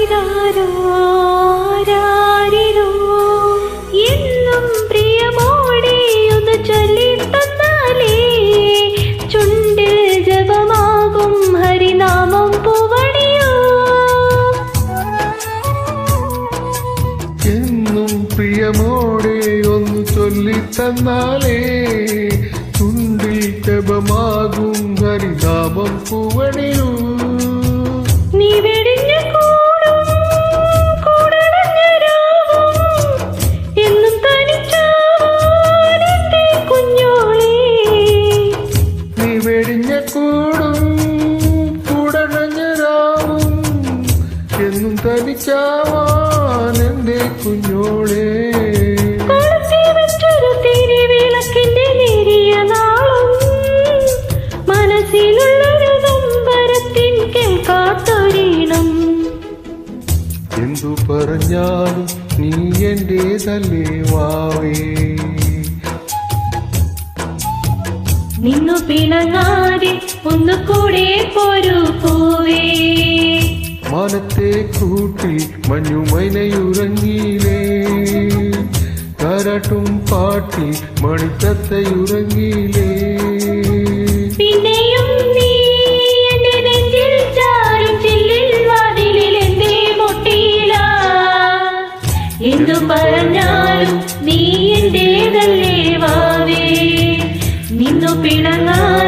ആരിരാരോ ആരാരിരോ എന്നും പ്രിയമോടെ ഒന്ന് ചൊല്ലിത്തന്നാലേ ചുണ്ടിൽ ജപമാകും ഹരിനാമം പൂവണിയോ. എന്നും പ്രിയമോടെ ഒന്ന് ചൊല്ലിത്തന്നാലേ ചുണ്ടിൽ ജപമാകും ഹരിനാമം പൂവണിയോ. നീ വെടിഞ്ഞ കൂടും കൂടണഞ്ഞ രാവും എന്നും തനിച്ചാവാനെന്റെ കുഞ്ഞോളെ. നീ വെടിഞ്ഞ കൂടും കൂടണഞ്ഞ രാവും എന്നും തനിച്ചാവാനെന്റെ കുഞ്ഞോളെ. കൊളുത്തി വെച്ചൊരു തിരിവിളക്കിന്റെ നേരിയ നാളും മനസ്സിലുള്ളൊരു നൊമ്പരത്തിൻ കേൾക്കാത്തൊരീണം. എന്തു പറഞ്ഞാലും നീ എന്റേതല്ലേ വാവേ. നിന്നു പിണങ്ങാതെ ഒന്നുകൂടെ പോരൂ പൂവേ. മനത്തെ കൂട്ടി മഞ്ഞുമൈനയുറങ്ങിയിലേ കരട്ടും പാട്ടി മണിത്തത്തയുറങ്ങിയിലേ. പിന്നെയും നീ എന്റെ നെഞ്ചിൽ ചാരും ചില്ലിൽ വാതിലിൽ എന്തേ മുട്ടിയില്ല. എന്തു പറഞ്ഞാലും നീ എന്റേതല്ലേ വാവേ. നിന്നു പിണങ്ങാതെ